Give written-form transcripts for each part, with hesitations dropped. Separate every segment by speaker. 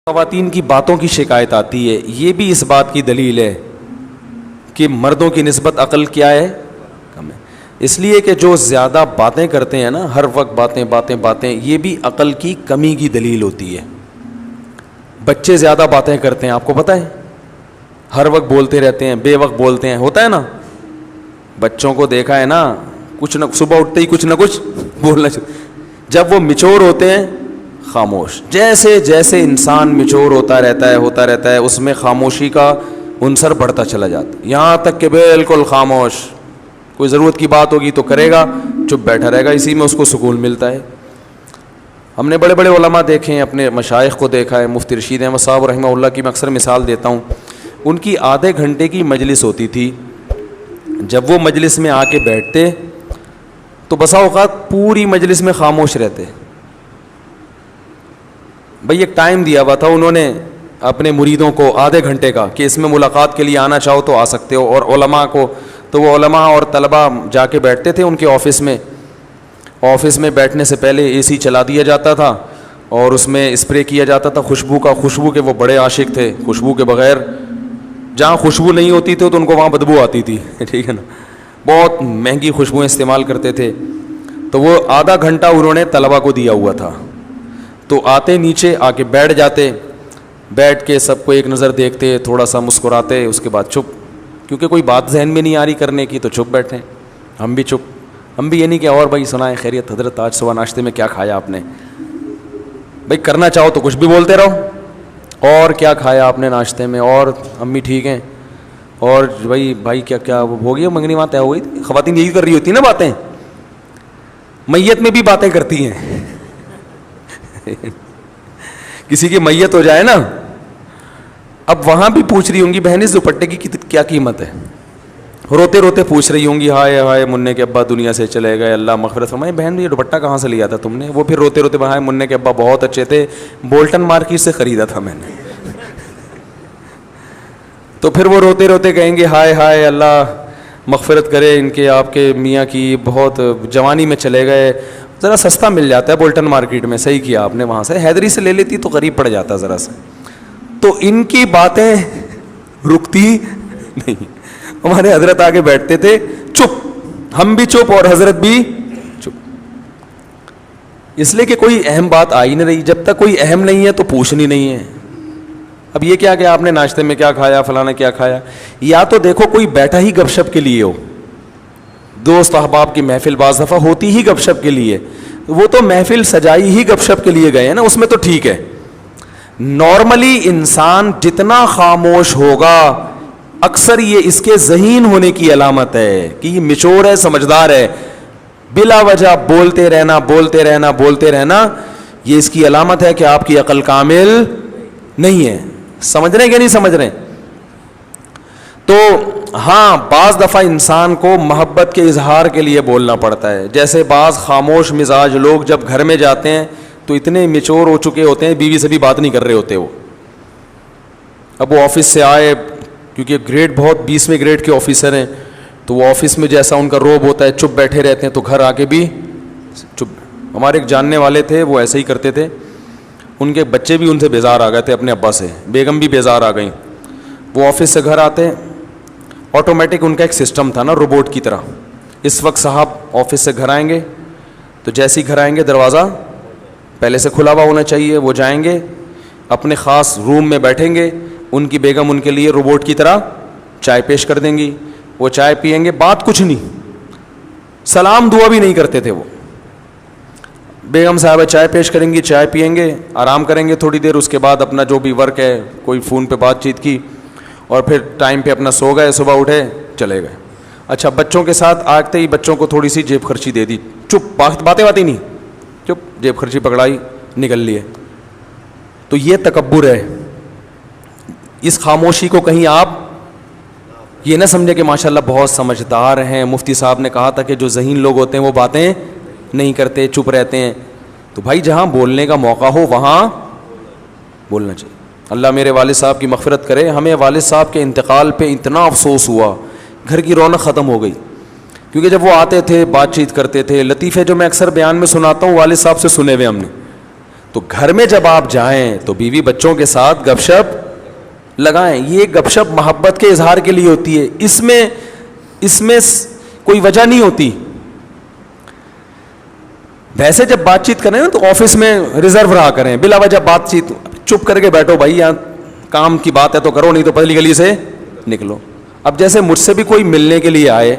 Speaker 1: خواتین کی باتوں کی شکایت آتی ہے، یہ بھی اس بات کی دلیل ہے کہ مردوں کی نسبت عقل کیا ہے، کم ہے. اس لیے کہ جو زیادہ باتیں کرتے ہیں نا، ہر وقت باتیں باتیں باتیں، یہ بھی عقل کی کمی کی دلیل ہوتی ہے. بچے زیادہ باتیں کرتے ہیں، آپ کو پتہ ہے، ہر وقت بولتے رہتے ہیں، بے وقت بولتے ہیں، ہوتا ہے نا. بچوں کو دیکھا ہے نا، کچھ نہ صبح اٹھتے ہی کچھ نہ کچھ بولنا چاہتے. جب وہ میچور ہوتے ہیں خاموش. جیسے جیسے انسان میچور ہوتا رہتا ہے اس میں خاموشی کا عنصر بڑھتا چلا جاتا ہے، یہاں تک کہ بالکل خاموش. کوئی ضرورت کی بات ہوگی تو کرے گا، چپ بیٹھا رہے گا، اسی میں اس کو سکون ملتا ہے. ہم نے بڑے بڑے علماء دیکھے ہیں، اپنے مشائخ کو دیکھا ہے. مفتی رشید احمد صاحب رحمہ اللہ کی میں اکثر مثال دیتا ہوں. ان کی آدھے گھنٹے کی مجلس ہوتی تھی. جب وہ مجلس میں آ کے بیٹھتے تو بسا اوقات پوری مجلس میں خاموش رہتے. بھئی ایک ٹائم دیا ہوا تھا انہوں نے اپنے مریدوں کو آدھے گھنٹے کا، کہ اس میں ملاقات کے لیے آنا چاہو تو آ سکتے ہو. اور علماء کو تو وہ علماء اور طلباء جا کے بیٹھتے تھے ان کے آفس میں. آفس میں بیٹھنے سے پہلے اے سی چلا دیا جاتا تھا اور اس میں اسپرے کیا جاتا تھا خوشبو کا. خوشبو کے وہ بڑے عاشق تھے، خوشبو کے بغیر جہاں خوشبو نہیں ہوتی تھی تو ان کو وہاں بدبو آتی تھی. ٹھیک ہے نا، بہت مہنگی خوشبوئیں استعمال کرتے تھے. تو وہ آدھا گھنٹہ انہوں نے طلباء کو دیا ہوا تھا. تو آتے نیچے آ کے بیٹھ جاتے، بیٹھ کے سب کو ایک نظر دیکھتے، تھوڑا سا مسکراتے، اس کے بعد چپ. کیونکہ کوئی بات ذہن میں نہیں آ رہی کرنے کی تو چپ بیٹھیں. ہم بھی چپ. ہم بھی یہ نہیں کہ اور بھائی سنائیں خیریت حضرت آج صبح ناشتے میں کیا کھایا آپ نے. بھائی کرنا چاہو تو کچھ بھی بولتے رہو، اور کیا کھایا آپ نے ناشتے میں، اور امی ٹھیک ہیں، اور بھائی کیا کیا ہو گیا، منگنی وہاں طے ہو گئی. خواتین یہی کر رہی ہوتی نا باتیں. میت میں بھی باتیں کرتی ہیں. کسی کی میت ہو جائے نا، اب وہاں بھی پوچھ رہی ہوں گی بہن اس دوپٹے کی کیا قیمت ہے. روتے روتے پوچھ رہی ہوں گی ہائے ہائے منع کے ابا دنیا سے چلے گئے، اللہ مغفرت فرمائے. بہن یہ دوپٹہ کہاں سے لیا تھا تم نے؟ وہ پھر روتے روتے ہائے منع کے ابا بہت اچھے تھے، بولٹن مارکیٹ سے خریدا تھا میں نے. تو پھر وہ روتے روتے کہیں گے ہائے ہائے اللہ مغفرت کرے ان کے آپ کے میاں کی، بہت جوانی میں چلے گئے. ذرا سستا مل جاتا ہے بولٹن مارکیٹ میں. صحیح کیا آپ نے، وہاں سے حیدری سے لے لیتی تو قریب پڑ جاتا ذرا سے. تو ان کی باتیں رکتی نہیں. ہمارے حضرت آگے بیٹھتے تھے چپ، ہم بھی چپ اور حضرت بھی چپ. اس لیے کہ کوئی اہم بات آ ہی نہیں رہی. جب تک کوئی اہم نہیں ہے تو پوچھنی نہیں ہے. اب یہ کیا کہ آپ نے ناشتے میں کیا کھایا، فلانا کیا کھایا. یا تو دیکھو کوئی بیٹھا ہی گپ شپ کے لیے ہو. دوست احباب کی محفل بعض دفعہ ہوتی ہی گپ شپ کے لیے، وہ تو محفل سجائی ہی گپ شپ کے لیے گئے ہیں نا، اس میں تو ٹھیک ہے. نارملی انسان جتنا خاموش ہوگا اکثر یہ اس کے ذہین ہونے کی علامت ہے کہ یہ میچور ہے، سمجھدار ہے. بلا وجہ بولتے رہنا بولتے رہنا بولتے رہنا، یہ اس کی علامت ہے کہ آپ کی عقل کامل نہیں ہے. سمجھ رہے ہیں کہ نہیں سمجھ رہے ہیں؟ تو ہاں بعض دفعہ انسان کو محبت کے اظہار کے لیے بولنا پڑتا ہے. جیسے بعض خاموش مزاج لوگ جب گھر میں جاتے ہیں تو اتنے میچور ہو چکے ہوتے ہیں، بیوی سے بھی بات نہیں کر رہے ہوتے. وہ اب وہ آفس سے آئے، کیونکہ گریڈ بہت 20ویں گریڈ کے آفیسر ہیں، تو وہ آفس میں جیسا ان کا روب ہوتا ہے چپ بیٹھے رہتے ہیں، تو گھر آ کے بھی چپ. ہمارے ایک جاننے والے تھے، وہ ایسے ہی کرتے تھے. ان کے بچے بھی ان سے بیزار آ گئے تھے اپنے ابا سے، بیگم بھی بیزار آ گئیں. وہ آفس سے گھر آتے، آٹومیٹک ان کا ایک سسٹم تھا نا روبوٹ کی طرح. اس وقت صاحب آفس سے گھر آئیں گے تو جیسے ہی گھر آئیں گے دروازہ پہلے سے کھلا ہوا ہونا چاہیے. وہ جائیں گے اپنے خاص روم میں بیٹھیں گے، ان کی بیگم ان کے لیے روبوٹ کی طرح چائے پیش کر دیں گی. وہ چائے پئیں گے، بات کچھ نہیں، سلام دعا بھی نہیں کرتے تھے. وہ بیگم صاحبہ چائے پیش کریں گی، چائے پئیں گے، آرام کریں گے تھوڑی دیر. اس کے بعد اپنا جو بھی ورک ہے، کوئی فون پہ بات چیت کی، اور پھر ٹائم پہ اپنا سو گئے، صبح اٹھے چلے گئے. اچھا بچوں کے ساتھ آتے ہی بچوں کو تھوڑی سی جیب خرچی دے دی، چپ، باتیں نہیں، چپ، جیب خرچی پکڑائی، نکل لیے. تو یہ تکبر ہے. اس خاموشی کو کہیں آپ یہ نہ سمجھے کہ ماشاءاللہ بہت سمجھدار ہیں. مفتی صاحب نے کہا تھا کہ جو ذہین لوگ ہوتے ہیں وہ باتیں نہیں کرتے، چپ رہتے ہیں. تو بھائی جہاں بولنے کا موقع ہو وہاں بولنا چاہیے. اللہ میرے والد صاحب کی مغفرت کرے. ہمیں والد صاحب کے انتقال پہ اتنا افسوس ہوا، گھر کی رونق ختم ہو گئی. کیونکہ جب وہ آتے تھے بات چیت کرتے تھے، لطیفے جو میں اکثر بیان میں سناتا ہوں والد صاحب سے سنے ہوئے ہم نے. تو گھر میں جب آپ جائیں تو بیوی بچوں کے ساتھ گپ شپ لگائیں. یہ گپ شپ محبت کے اظہار کے لیے ہوتی ہے, اس میں کوئی وجہ نہیں ہوتی. ویسے جب بات چیت کریں نا تو آفس میں ریزرو رہا کریں, بلا وجہ بات چیت چپ کر کے بیٹھو بھائی, یہاں کام کی بات ہے تو کرو, نہیں تو پتلی گلی سے نکلو. اب جیسے مجھ سے بھی کوئی ملنے کے لیے آئے,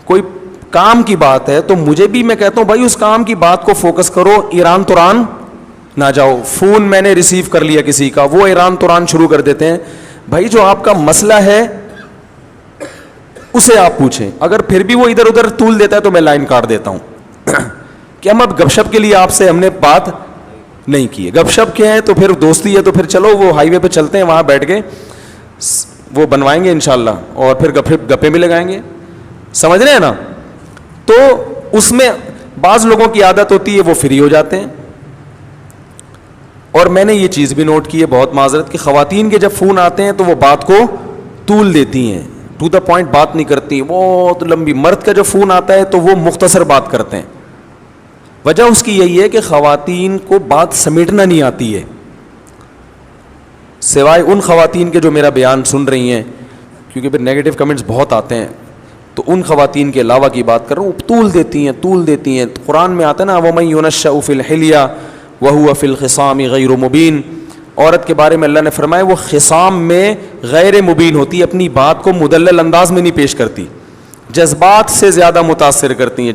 Speaker 1: کوئی کام کی بات ہے, تو مجھے بھی میں کہتا ہوں بھائی اس کام کی بات کو فوکس کرو, ایران توران نہ جاؤ. فون میں نے ریسیو کر لیا کسی کا, وہ ایران توران شروع کر دیتے ہیں. بھائی جو آپ کا مسئلہ ہے اسے آپ پوچھیں, اگر پھر بھی وہ ادھر ادھر طول دیتا ہے تو میں لائن کاٹ دیتا ہوں کہ ہم اب گپ شپ کے لیے آپ سے ہم نے بات نہیں کی ہے. گپ شپ کیا ہے تو پھر دوستی ہے, تو پھر چلو وہ ہائی وے پہ چلتے ہیں, وہاں بیٹھ کے وہ بنوائیں گے انشاءاللہ, اور پھر گپے بھی لگائیں گے. سمجھ رہے ہیں نا؟ تو اس میں بعض لوگوں کی عادت ہوتی ہے وہ فری ہو جاتے ہیں. اور میں نے یہ چیز بھی نوٹ کی ہے, بہت معذرت, کہ خواتین کے جب فون آتے ہیں تو وہ بات کو طول دیتی ہیں, ٹو دا پوائنٹ بات نہیں کرتی, بہت لمبی. مرد کا جو فون آتا ہے تو وہ مختصر بات کرتے ہیں. وجہ اس کی یہی ہے کہ خواتین کو بات سمیٹنا نہیں آتی ہے, سوائے ان خواتین کے جو میرا بیان سن رہی ہیں, کیونکہ پھر نیگیٹو کمنٹس بہت آتے ہیں, تو ان خواتین کے علاوہ کی بات کر رہا ہوں, طول دیتی ہیں. قرآن میں آتا ہے نا, وَمَن يُنَشَّأُ فِي الْحِلْيَةِ وَهُوَ فِي الْخِصَامِ غَيْرُ مُبِينٍ. عورت کے بارے میں اللہ نے فرمایا وہ خصام میں غیر مبین ہوتی, اپنی بات کو مدلل انداز میں نہیں پیش کرتی, جذبات سے زیادہ متاثر کرتی ہیں,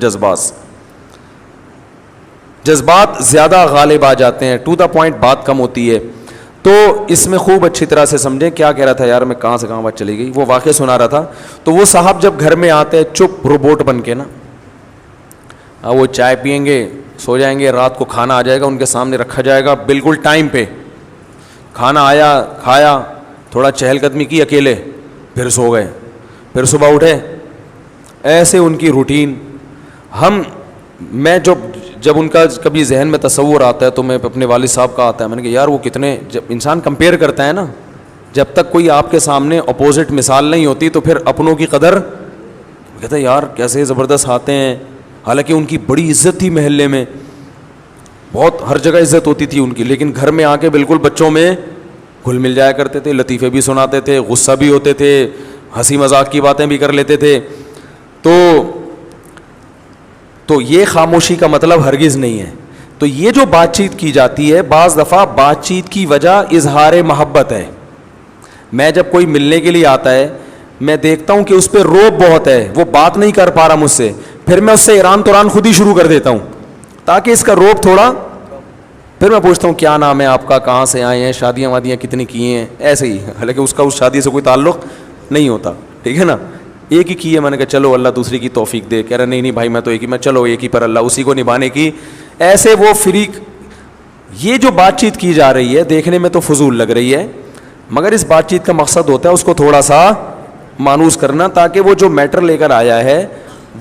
Speaker 1: جذبات زیادہ غالب آ جاتے ہیں, ٹو دا پوائنٹ بات کم ہوتی ہے. تو اس میں خوب اچھی طرح سے سمجھیں. کیا کہہ رہا تھا یار میں, کہاں سے کہاں بات چلی گئی, وہ واقعہ سنا رہا تھا. تو وہ صاحب جب گھر میں آتے ہیں چپ روبوٹ بن کے نا, وہ چائے پئیں گے, سو جائیں گے, رات کو کھانا آ جائے گا ان کے سامنے رکھا جائے گا بالکل ٹائم پہ, کھانا آیا کھایا, تھوڑا چہل قدمی کی اکیلے, پھر سو گئے, پھر صبح اٹھے, ایسے ان کی روٹین. میں جب ان کا کبھی ذہن میں تصور آتا ہے تو میں اپنے والد صاحب کا آتا ہے, میں نے کہا یار وہ کتنے, جب انسان کمپیئر کرتا ہے نا, جب تک کوئی آپ کے سامنے اپوزٹ مثال نہیں ہوتی تو پھر اپنوں کی قدر, کہتا ہے یار کیسے زبردست آتے ہیں. حالانکہ ان کی بڑی عزت تھی محلے میں, بہت ہر جگہ عزت ہوتی تھی ان کی, لیکن گھر میں آ کے بالکل بچوں میں گھل مل جایا کرتے تھے, لطیفے بھی سناتے تھے, غصہ بھی ہوتے تھے, ہنسی مذاق کی باتیں بھی کر لیتے تھے. تو یہ خاموشی کا مطلب ہرگز نہیں ہے. تو یہ جو بات چیت کی جاتی ہے, بعض دفعہ بات چیت کی وجہ اظہار محبت ہے. میں جب کوئی ملنے کے لیے آتا ہے, میں دیکھتا ہوں کہ اس پہ روب بہت ہے, وہ بات نہیں کر پا رہا مجھ سے, پھر میں اس سے ایران توران خود ہی شروع کر دیتا ہوں تاکہ اس کا روب تھوڑا. پھر میں پوچھتا ہوں کیا نام ہے آپ کا, کہاں سے آئے ہیں, شادیاں وادیاں کتنی کی ہیں, ایسے ہی, حالانکہ اس کا اس شادی سے کوئی تعلق نہیں ہوتا, ٹھیک ہے نا, ایک ہی کی ہے. میں نے کہا چلو اللہ دوسری کی توفیق دے. کہہ رہا نہیں بھائی میں تو ایک ہی, میں چلو ایک ہی پر اللہ اسی کو نبھانے کی. ایسے وہ فریق. یہ جو بات چیت کی جا رہی ہے دیکھنے میں تو فضول لگ رہی ہے, مگر اس بات چیت کا مقصد ہوتا ہے اس کو تھوڑا سا مانوس کرنا, تاکہ وہ جو میٹر لے کر آیا ہے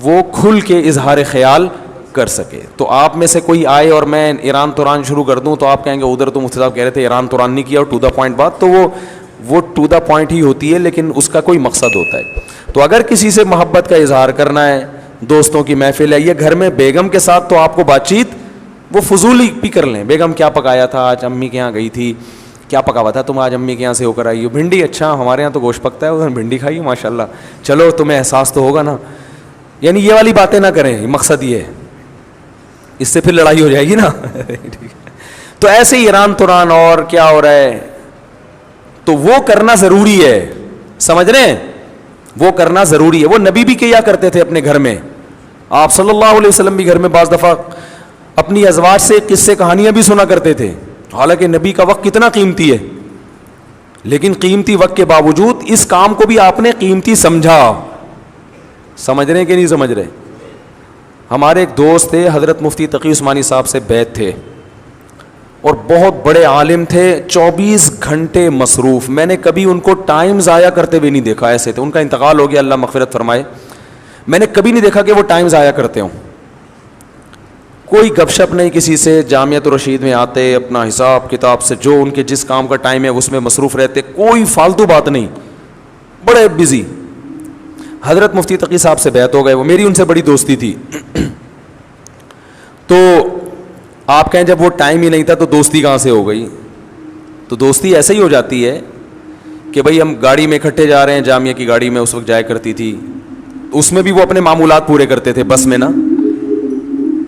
Speaker 1: وہ کھل کے اظہار خیال کر سکے. تو آپ میں سے کوئی آئے اور میں ایران توران شروع کر دوں تو آپ کہیں گے ادھر تو مفتی صاحب کہہ رہے تھے ایران توران نہیں کیا, اور ٹو دا پوائنٹ بات, تو وہ ٹو دا پوائنٹ ہی ہوتی ہے, لیکن اس کا کوئی مقصد ہوتا ہے. تو اگر کسی سے محبت کا اظہار کرنا ہے, دوستوں کی محفل ہے, یہ گھر میں بیگم کے ساتھ, تو آپ کو بات چیت وہ فضولی بھی کر لیں. بیگم کیا پکایا تھا آج, امی کے یہاں گئی تھی, کیا پکا ہوا تھا تم آج امی کے یہاں سے ہو کر آئی ہو, بھنڈی, اچھا ہمارے یہاں تو گوشت پکتا ہے, ادھر بھنڈی کھائی ہو ماشاء اللہ, چلو تمہیں احساس تو ہوگا نا. یعنی یہ والی باتیں نہ کریں, مقصد یہ ہے, اس سے پھر لڑائی ہو جائے گی نا. تو ایسے ہی ایران توران اور کیا ہو رہا ہے, تو وہ کرنا ضروری ہے, سمجھ رہے ہیں, وہ کرنا ضروری ہے. وہ نبی بھی کیا کرتے تھے اپنے گھر میں, آپ صلی اللہ علیہ وسلم بھی گھر میں بعض دفعہ اپنی ازواج سے قصے کہانیاں بھی سنا کرتے تھے. حالانکہ نبی کا وقت کتنا قیمتی ہے, لیکن قیمتی وقت کے باوجود اس کام کو بھی آپ نے قیمتی سمجھا. سمجھ رہے ہیں کہ نہیں سمجھ رہے؟ ہمارے ایک دوست تھے, حضرت مفتی تقی عثمانی صاحب سے بیعت تھے, اور بہت بڑے عالم تھے, 24 گھنٹے مصروف. میں نے کبھی ان کو ٹائم ضائع کرتے ہوئے نہیں دیکھا. ایسے تھے, ان کا انتقال ہو گیا, اللہ مغفرت فرمائے. میں نے کبھی نہیں دیکھا کہ وہ ٹائم ضائع کرتے ہوں. کوئی گپ شپ نہیں کسی سے, جامعۃ الرشید میں آتے, اپنا حساب کتاب سے جو ان کے جس کام کا ٹائم ہے اس میں مصروف رہتے, کوئی فالتو بات نہیں, بڑے بزی. حضرت مفتی تقی صاحب سے بیعت ہو گئے, وہ میری ان سے بڑی دوستی تھی. تو آپ کہیں جب وہ ٹائم ہی نہیں تھا تو دوستی کہاں سے ہو گئی؟ تو دوستی ایسے ہی ہو جاتی ہے کہ بھائی ہم گاڑی میں اکٹھے جا رہے ہیں, جامعہ کی گاڑی میں اس وقت جایا کرتی تھی, اس میں بھی وہ اپنے معمولات پورے کرتے تھے بس میں نا,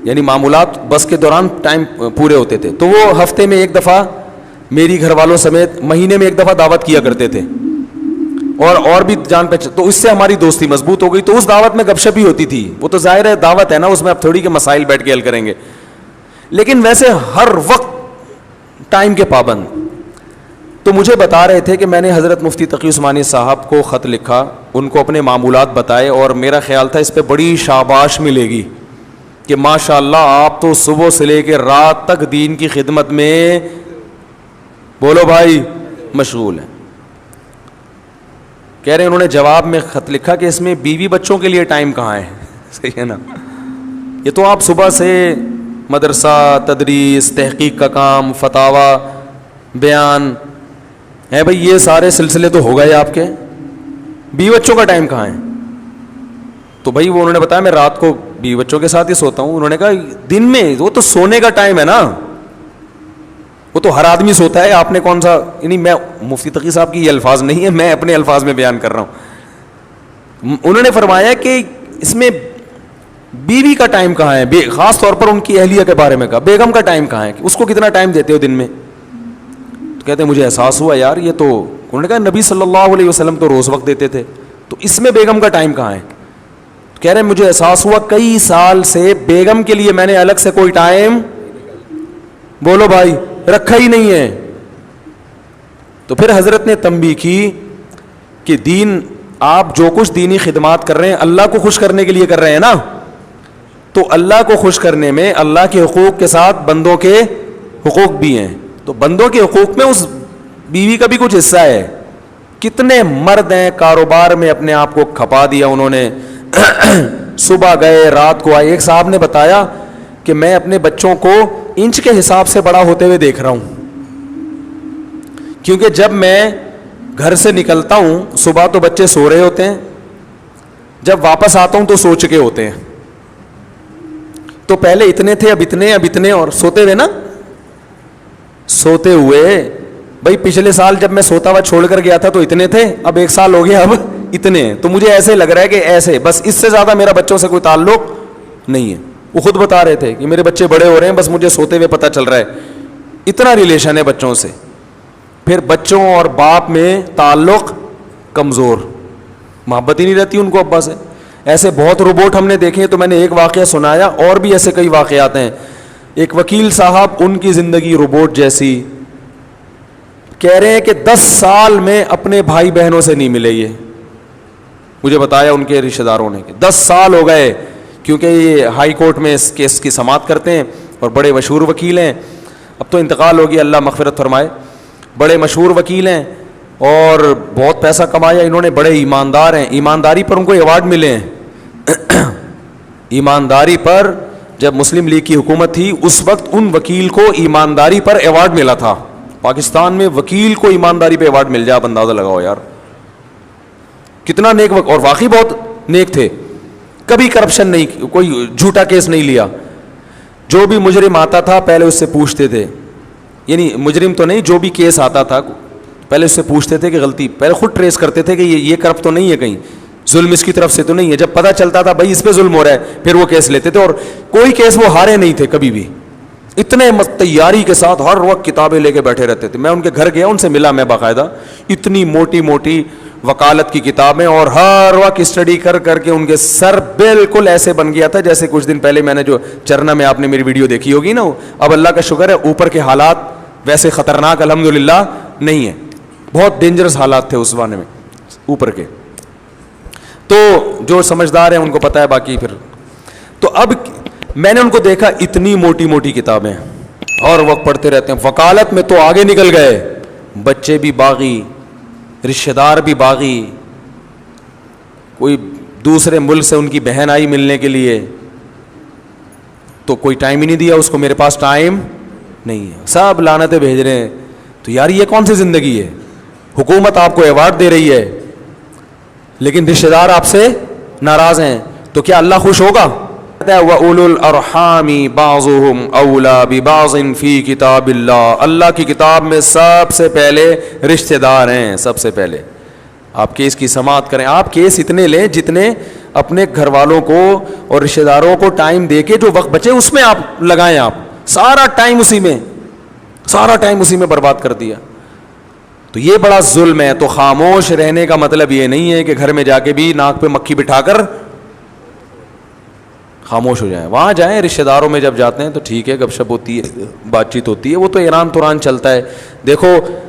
Speaker 1: یعنی معمولات بس کے دوران ٹائم پورے ہوتے تھے. تو وہ ہفتے میں ایک دفعہ میری گھر والوں سمیت مہینے میں ایک دفعہ دعوت کیا کرتے تھے, اور بھی جان پہچان, تو اس سے ہماری دوستی مضبوط ہو گئی. تو اس دعوت میں گپ شپ ہی ہوتی تھی, وہ تو ظاہر ہے دعوت ہے نا, اس میں اب تھوڑی کہ مسائل بیٹھ کے حل کریں گے, لیکن ویسے ہر وقت ٹائم کے پابند. تو مجھے بتا رہے تھے کہ میں نے حضرت مفتی تقی عثمانی صاحب کو خط لکھا, ان کو اپنے معمولات بتائے, اور میرا خیال تھا اس پہ بڑی شاباش ملے گی کہ ماشاء اللہ آپ تو صبح سے لے کے رات تک دین کی خدمت میں, بولو بھائی, مشغول ہیں. کہہ رہے ہیں انہوں نے جواب میں خط لکھا کہ اس میں بیوی بچوں کے لیے ٹائم کہاں ہے. صحیح ہے نا, یہ تو آپ صبح سے مدرسہ, تدریس, تحقیق کا کام, فتاوی, بیان ہے بھائی, یہ سارے سلسلے تو ہو گئے آپ کے, بیوی بچوں کا ٹائم کہاں ہے؟ تو بھائی وہ انہوں نے بتایا میں رات کو بیوی بچوں کے ساتھ ہی سوتا ہوں. انہوں نے کہا دن میں وہ تو سونے کا ٹائم ہے نا, وہ تو ہر آدمی سوتا ہے, آپ نے کون سا, یعنی میں مفتی تقی صاحب کی یہ الفاظ نہیں ہے, میں اپنے الفاظ میں بیان کر رہا ہوں. انہوں نے فرمایا کہ اس میں بیوی کا ٹائم کہاں ہے, خاص طور پر ان کی اہلیہ کے بارے میں کہا, بیگم کا ٹائم کہاں ہے, اس کو کتنا ٹائم دیتے ہو دن میں؟ تو کہتے ہیں مجھے احساس ہوا یار یہ تو, انہوں نے کہا نبی صلی اللہ علیہ وسلم تو روز وقت دیتے تھے, تو اس میں بیگم کا ٹائم کہاں ہے؟ کہہ رہے ہیں مجھے احساس ہوا کئی سال سے بیگم کے لیے میں نے الگ سے کوئی ٹائم, بولو بھائی, رکھا ہی نہیں ہے. تو پھر حضرت نے تنبیہ کی کہ دین, آپ جو کچھ دینی خدمات کر رہے ہیں اللہ کو خوش کرنے کے لیے کر رہے ہیں نا, تو اللہ کو خوش کرنے میں اللہ کے حقوق کے ساتھ بندوں کے حقوق بھی ہیں, تو بندوں کے حقوق میں اس بیوی کا بھی کچھ حصہ ہے. کتنے مرد ہیں کاروبار میں اپنے آپ کو کھپا دیا انہوں نے, صبح گئے رات کو آئے. ایک صاحب نے بتایا کہ میں اپنے بچوں کو انچ کے حساب سے بڑا ہوتے ہوئے دیکھ رہا ہوں, کیونکہ جب میں گھر سے نکلتا ہوں صبح تو بچے سو رہے ہوتے ہیں, جب واپس آتا ہوں تو سو چکے ہوتے ہیں. تو پہلے اتنے تھے, اب اتنے, اور سوتے ہوئے نا, سوتے ہوئے بھائی پچھلے سال جب میں سوتا ہوا چھوڑ کر گیا تھا تو اتنے تھے, اب ایک سال ہو گیا اب اتنے. تو مجھے ایسے لگ رہا ہے کہ ایسے بس, اس سے زیادہ میرا بچوں سے کوئی تعلق نہیں ہے. وہ خود بتا رہے تھے کہ میرے بچے بڑے ہو رہے ہیں, بس مجھے سوتے ہوئے پتہ چل رہا ہے, اتنا ریلیشن ہے بچوں سے. پھر بچوں اور باپ میں تعلق کمزور, محبت ہی نہیں رہتی ان کو ابا سے. ایسے بہت روبوٹ ہم نے دیکھے, تو میں نے ایک واقعہ سنایا, اور بھی ایسے کئی واقعات ہیں. ایک وکیل صاحب, ان کی زندگی روبوٹ جیسی, کہہ رہے ہیں کہ 10 سال میں اپنے بھائی بہنوں سے نہیں ملے. یہ مجھے بتایا ان کے رشتہ داروں نے کہ 10 سال ہو گئے, کیونکہ یہ ہائی کورٹ میں اس کیس کی سماعت کرتے ہیں اور بڑے مشہور وکیل ہیں. اب تو انتقال ہو گیا, اللہ مغفرت فرمائے. بڑے مشہور وکیل ہیں اور بہت پیسہ کمایا انہوں نے, بڑے ایماندار ہیں. ایمانداری پر ان کو ایوارڈ ملے ہیں. ایمانداری پر جب مسلم لیگ کی حکومت تھی اس وقت ان وکیل کو ایمانداری پر ایوارڈ ملا تھا. پاکستان میں وکیل کو ایمانداری پہ ایوارڈ مل جائے, آپ اندازہ لگاؤ یار کتنا نیک, اور واقعی بہت نیک تھے. کبھی کرپشن نہیں, کوئی جھوٹا کیس نہیں لیا. جو بھی مجرم آتا تھا پہلے اس سے پوچھتے تھے, یعنی مجرم تو نہیں, جو بھی کیس آتا تھا پہلے اس سے پوچھتے تھے کہ غلطی, پہلے خود ٹریس کرتے تھے کہ یہ کرپٹ تو نہیں ہے, کہیں ظلم اس کی طرف سے تو نہیں ہے. جب پتہ چلتا تھا بھائی اس پہ ظلم ہو رہا ہے, پھر وہ کیس لیتے تھے, اور کوئی کیس وہ ہارے نہیں تھے کبھی بھی. اتنے تیاری کے ساتھ ہر وقت کتابیں لے کے بیٹھے رہتے تھے. میں ان کے گھر گیا, ان سے ملا میں باقاعدہ, اتنی موٹی موٹی وکالت کی کتابیں, اور ہر وقت اسٹڈی کر کر کے ان کے سر بالکل ایسے بن گیا تھا جیسے کچھ دن پہلے میں نے جو چرنا میں آپ نے میری ویڈیو دیکھی ہوگی نا. اب اللہ کا شکر ہے اوپر کے حالات ویسے خطرناک الحمدللہ نہیں ہیں, بہت ڈینجرس حالات تھے اس زمانے میں اوپر کے. تو جو سمجھدار ہیں ان کو پتہ ہے, باقی پھر تو اب میں نے ان کو دیکھا اتنی موٹی موٹی کتابیں اور وقت پڑھتے رہتے ہیں. وکالت میں تو آگے نکل گئے, بچے بھی باغی, رشتہ دار بھی باغی, کوئی دوسرے ملک سے ان کی بہن آئی ملنے کے لیے تو کوئی ٹائم ہی نہیں دیا اس کو, میرے پاس ٹائم نہیں ہے, سب لعنتیں بھیج رہے ہیں. تو یار یہ کون سی زندگی ہے؟ حکومت آپ کو ایوارڈ دے رہی ہے لیکن رشتہ دار آپ سے ناراض ہیں, تو کیا اللہ خوش ہوگا؟ وَأُولُو الْأَرْحَامِ بَعْضُهُمْ أَوْلَى بِبَعْضٍ فِي كِتَابِ اللَّهِ، اللہ کی کتاب میں سب سے پہلے رشتہ دار ہیں. سب سے پہلے آپ کیس کی سماعت کریں. آپ کیس اتنے لیں جتنے اپنے گھر والوں کو اور رشتہ داروں کو ٹائم دے کے جو وقت بچے اس میں آپ لگائیں. آپ سارا ٹائم اسی میں برباد کر دیا تو یہ بڑا ظلم ہے. تو خاموش رہنے کا مطلب یہ نہیں ہے کہ گھر میں جا کے بھی ناک پہ مکھی بٹھا کر خاموش ہو جائیں. وہاں جائیں, رشتہ داروں میں جب جاتے ہیں تو ٹھیک ہے, گپ شپ ہوتی ہے, بات چیت ہوتی ہے, وہ تو ایران توران چلتا ہے. دیکھو